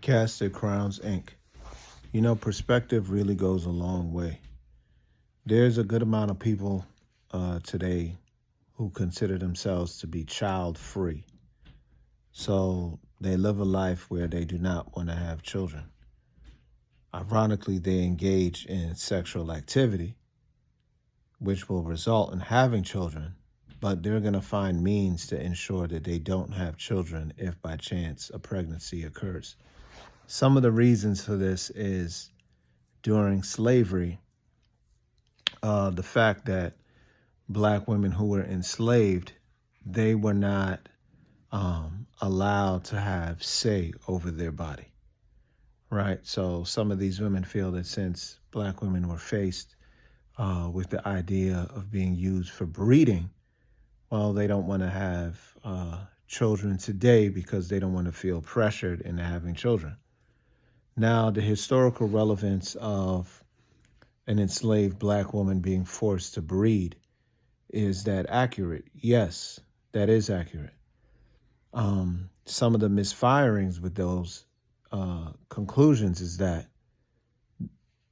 Casted Crowns Inc. You know, perspective really goes a long way. There's a good amount of people today who consider themselves to be child free. So they live a life where they do not want to have children. Ironically, they engage in sexual activity, which will result in having children, but they're going to find means to ensure that they don't have children if by chance a pregnancy occurs. Some of the reasons for this is during slavery, the fact that black women who were enslaved, they were not allowed to have say over their body, right? So some of these women feel that since black women were faced with the idea of being used for breeding, well, they don't want to have children today because they don't want to feel pressured into having children. Now, the historical relevance of an enslaved black woman being forced to breed, is that accurate? Yes, that is accurate. Some of the misfirings with those conclusions is that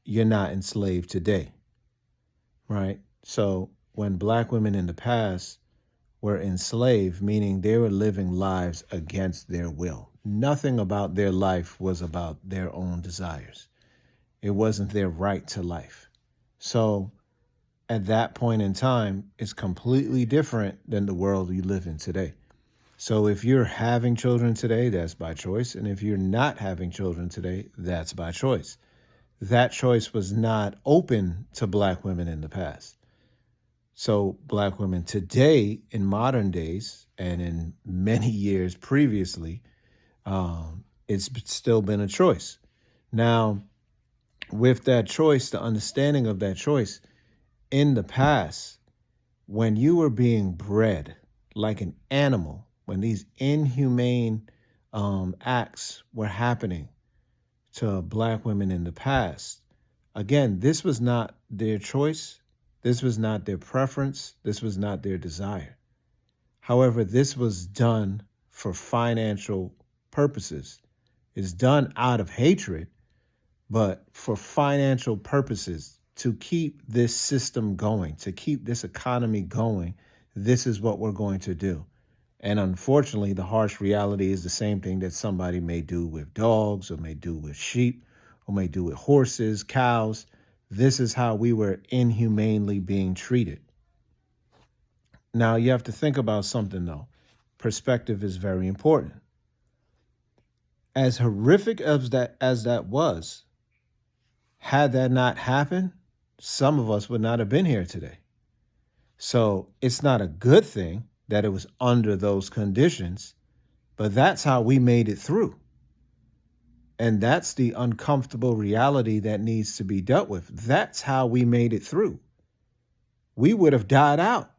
you're not enslaved today, right? So when black women in the past were enslaved, meaning they were living lives against their will. Nothing about their life was about their own desires. It wasn't their right to life. So at that point in time, it's completely different than the world we live in today. So if you're having children today, that's by choice. And if you're not having children today, that's by choice. That choice was not open to black women in the past. So black women today, in modern days, and in many years previously, it's still been a choice. Now, with that choice, the understanding of that choice, in the past, when you were being bred like an animal, when these inhumane acts were happening to black women in the past, again, this was not their choice. This was not their preference. This was not their desire. However, this was done for financial purposes. It's done out of hatred, but for financial purposes, to keep this system going, to keep this economy going, this is what we're going to do. And unfortunately, the harsh reality is the same thing that somebody may do with dogs or may do with sheep or may do with horses, cows. This is how we were inhumanely being treated. Now, you have to think about something, though. Perspective is very important. As horrific as that was, had that not happened, some of us would not have been here today. So it's not a good thing that it was under those conditions, but that's how we made it through. And that's the uncomfortable reality that needs to be dealt with. That's how we made it through. We would have died out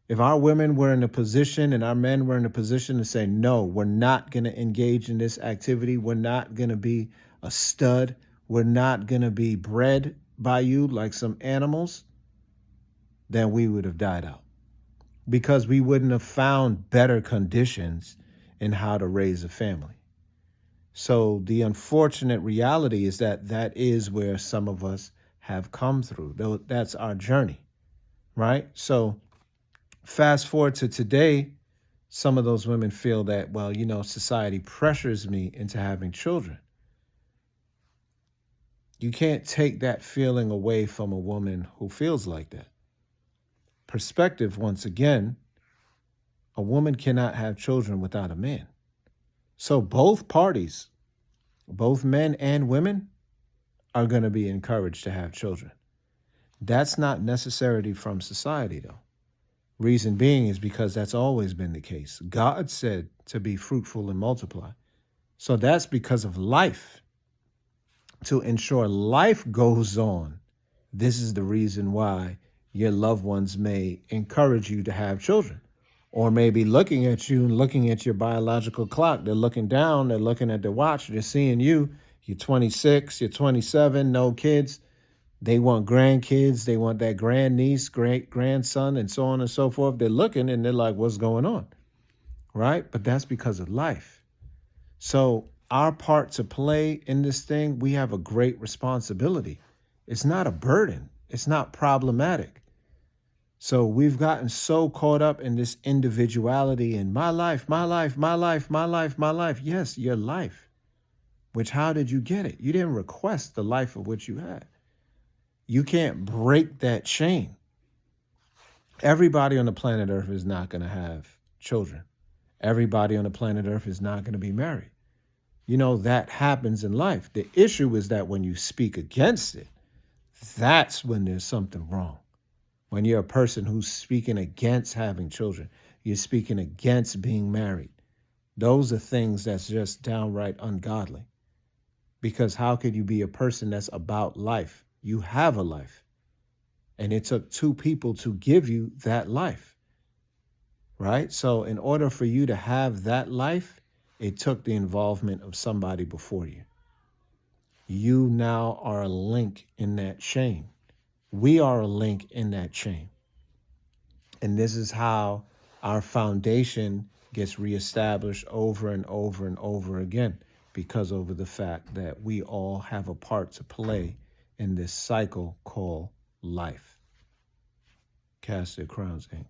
if our women were in a position and our men were in a position to say, no, we're not going to engage in this activity. We're not going to be a stud. We're not going to be bred by you like some animals. Then we would have died out because we wouldn't have found better conditions in how to raise a family. So the unfortunate reality is that that is where some of us have come through. That's our journey, right? So fast forward to today, some of those women feel that, well, you know, society pressures me into having children. You can't take that feeling away from a woman who feels like that. Perspective, once again, a woman cannot have children without a man. So both parties, both men and women, are going to be encouraged to have children. That's not necessarily from society, though. Reason being is because that's always been the case. God said to be fruitful and multiply. So that's because of life. To ensure life goes on, this is the reason why your loved ones may encourage you to have children. Or maybe looking at you and looking at your biological clock. They're looking down, they're looking at their watch, they're seeing you. You're 26, you're 27, no kids. They want grandkids, they want that grandniece, great grandson, and so on and so forth. They're looking and they're like, what's going on? Right? But that's because of life. So our part to play in this thing, we have a great responsibility. It's not a burden. It's not problematic. So we've gotten so caught up in this individuality and my life, my life, my life, my life, my life. Yes, your life. Which, how did you get it? You didn't request the life of which you had. You can't break that chain. Everybody on the planet Earth is not going to have children. Everybody on the planet Earth is not going to be married. You know, that happens in life. The issue is that when you speak against it, that's when there's something wrong. When you're a person who's speaking against having children, you're speaking against being married. Those are things that's just downright ungodly. Because how could you be a person that's about life? You have a life. And it took two people to give you that life. Right? So in order for you to have that life, it took the involvement of somebody before you. You now are a link in that chain. We are a link in that chain. And this is how our foundation gets reestablished over and over and over again, because of the fact that we all have a part to play in this cycle called life. Cast Their Crowns, Inc.